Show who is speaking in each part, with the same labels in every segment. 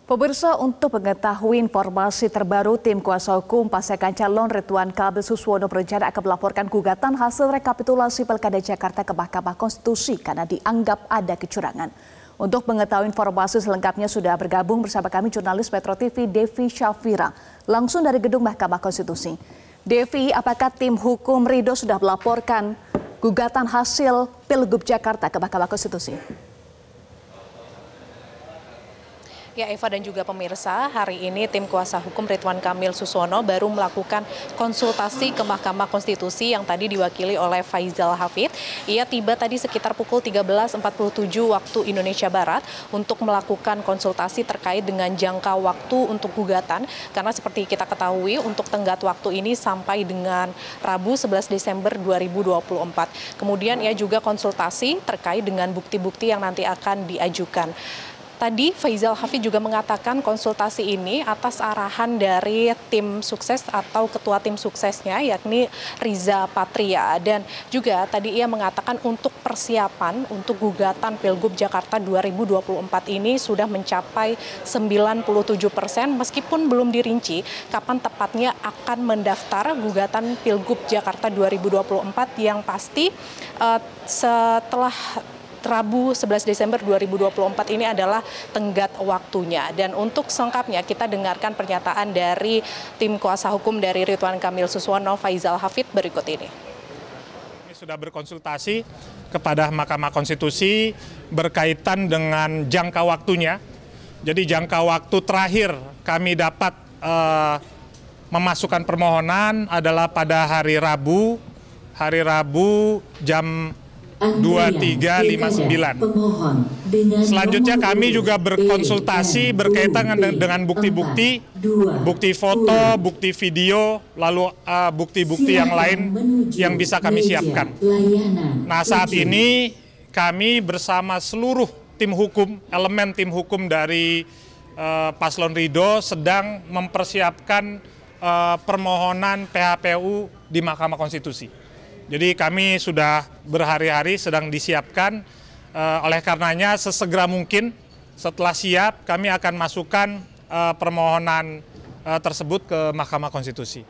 Speaker 1: Pemirsa, untuk mengetahui informasi terbaru, tim kuasa hukum pasangan calon Ridwan Kamil Suswono berencana akan melaporkan gugatan hasil rekapitulasi Pilkada Jakarta ke Mahkamah Konstitusi karena dianggap ada kecurangan. Untuk mengetahui informasi selengkapnya sudah bergabung bersama kami jurnalis Metro TV Devi Syafira langsung dari gedung Mahkamah Konstitusi. Devi, apakah tim hukum Ridho sudah melaporkan gugatan hasil Pilgub Jakarta ke Mahkamah Konstitusi?
Speaker 2: Ya, Eva dan juga pemirsa, hari ini tim kuasa hukum Ridwan Kamil Suswono baru melakukan konsultasi ke Mahkamah Konstitusi yang tadi diwakili oleh Faizal Hafid. Ia tiba tadi sekitar pukul 13.47 waktu Indonesia Barat untuk melakukan konsultasi terkait dengan jangka waktu untuk gugatan. Karena seperti kita ketahui untuk tenggat waktu ini sampai dengan Rabu 11 Desember 2024. Kemudian ia juga konsultasi terkait dengan bukti-bukti yang nanti akan diajukan. Tadi Faizal Hafid juga mengatakan konsultasi ini atas arahan dari tim sukses atau ketua tim suksesnya yakni Riza Patria, dan juga tadi ia mengatakan untuk persiapan untuk gugatan Pilgub Jakarta 2024 ini sudah mencapai 97% meskipun belum dirinci kapan tepatnya akan mendaftar gugatan Pilgub Jakarta 2024 yang pasti setelah Rabu 11 Desember 2024 ini adalah tenggat waktunya. Dan untuk selengkapnya kita dengarkan pernyataan dari tim kuasa hukum dari Ridwan Kamil Suswono, Faizal Hafid, berikut ini.
Speaker 3: Kami sudah berkonsultasi kepada Mahkamah Konstitusi berkaitan dengan jangka waktunya. Jadi jangka waktu terakhir kami dapat memasukkan permohonan adalah pada hari Rabu jam 23.59. Selanjutnya kami juga berkonsultasi berkaitan dengan bukti-bukti, bukti foto, bukti video, lalu bukti-bukti yang lain yang bisa kami siapkan. Nah, saat ini kami bersama seluruh tim hukum, elemen tim hukum dari Paslon Ridho sedang mempersiapkan permohonan PHPU di Mahkamah Konstitusi. Jadi kami sudah berhari-hari sedang disiapkan, oleh karenanya sesegera mungkin setelah siap kami akan masukkan permohonan tersebut ke Mahkamah Konstitusi.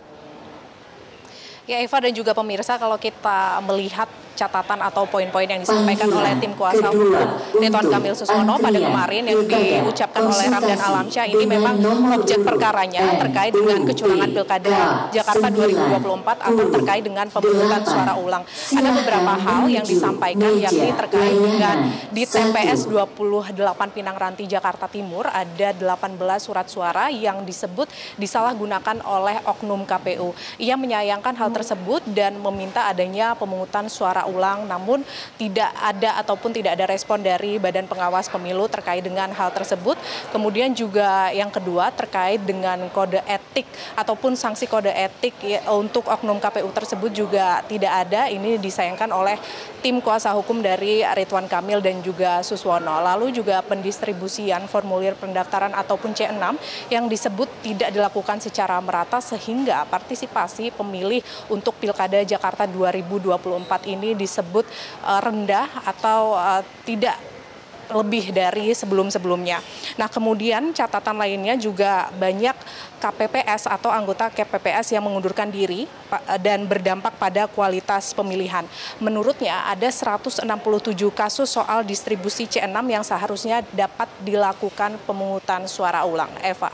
Speaker 2: Ya, Eva dan juga pemirsa, kalau kita melihat catatan atau poin-poin yang disampaikan oleh tim kuasa hukum Ridwan Kamil Suswono pada kemarin yang diucapkan oleh Ramdan Alamsyah, ini memang objek perkaranya terkait dengan kecurangan Pilkada Jakarta 2024 atau terkait dengan pemungutan suara ulang. Ada beberapa hal yang disampaikan yakni terkait dengan di TPS 28 Pinang Ranti Jakarta Timur ada 18 surat suara yang disebut disalahgunakan oleh oknum KPU. Ia menyayangkan hal tersebut dan meminta adanya pemungutan suara ulang, namun tidak ada ataupun tidak ada respon dari Badan Pengawas Pemilu terkait dengan hal tersebut. Kemudian juga yang kedua terkait dengan kode etik ataupun sanksi kode etik untuk oknum KPU tersebut juga tidak ada. Ini disayangkan oleh tim kuasa hukum dari Ridwan Kamil dan juga Suswono. Lalu juga pendistribusian formulir pendaftaran ataupun C6 yang disebut tidak dilakukan secara merata sehingga partisipasi pemilih untuk Pilkada Jakarta 2024 ini disebut rendah atau tidak lebih dari sebelum-sebelumnya. Nah, kemudian catatan lainnya juga banyak KPPS atau anggota KPPS yang mengundurkan diri dan berdampak pada kualitas pemilihan. Menurutnya ada 167 kasus soal distribusi C6 yang seharusnya dapat dilakukan pemungutan suara ulang. Eva.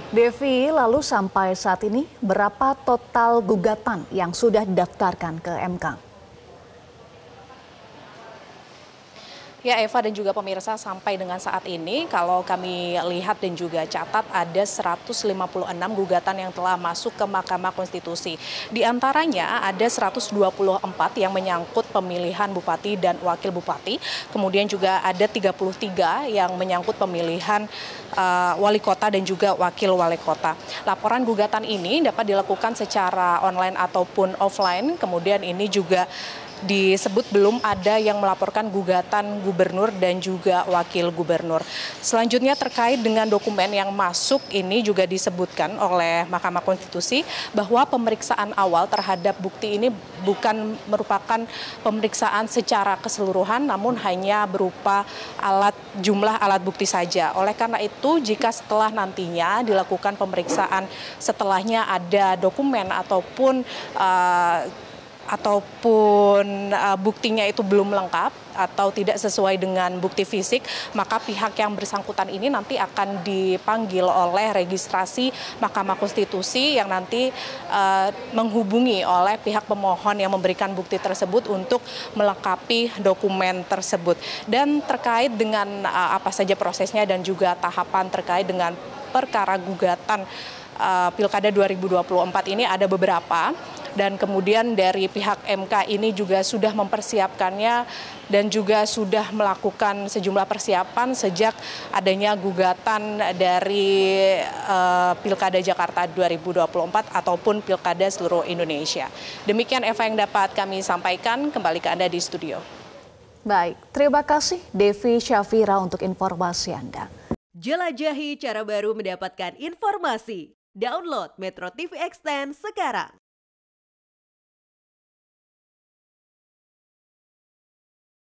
Speaker 1: Devi, lalu sampai saat ini berapa total gugatan yang sudah didaftarkan ke MK?
Speaker 2: Ya, Eva dan juga pemirsa, sampai dengan saat ini kalau kami lihat dan juga catat ada 156 gugatan yang telah masuk ke Mahkamah Konstitusi. Di antaranya ada 124 yang menyangkut pemilihan bupati dan wakil bupati. Kemudian juga ada 33 yang menyangkut pemilihan wali kota dan juga wakil wali kota. Laporan gugatan ini dapat dilakukan secara online ataupun offline. Kemudian ini juga disebut belum ada yang melaporkan gugatan gubernur dan juga wakil gubernur. Selanjutnya terkait dengan dokumen yang masuk ini juga disebutkan oleh Mahkamah Konstitusi bahwa pemeriksaan awal terhadap bukti ini bukan merupakan pemeriksaan secara keseluruhan, namun hanya berupa jumlah alat bukti saja. Oleh karena itu, jika setelah nantinya dilakukan pemeriksaan setelahnya ada dokumen ataupun buktinya itu belum lengkap atau tidak sesuai dengan bukti fisik, maka pihak yang bersangkutan ini nanti akan dipanggil oleh registrasi Mahkamah Konstitusi yang nanti menghubungi oleh pihak pemohon yang memberikan bukti tersebut untuk melengkapi dokumen tersebut. Dan terkait dengan apa saja prosesnya dan juga tahapan terkait dengan perkara gugatan Pilkada 2024 ini ada beberapa, dan kemudian dari pihak MK ini juga sudah mempersiapkannya dan juga sudah melakukan sejumlah persiapan sejak adanya gugatan dari Pilkada Jakarta 2024 ataupun Pilkada seluruh Indonesia. Demikian Eva yang dapat kami sampaikan, kembali ke Anda di studio.
Speaker 1: Baik, terima kasih Devi Syafira untuk informasi Anda.
Speaker 4: Jelajahi cara baru mendapatkan informasi. Download Metro TV Extend sekarang.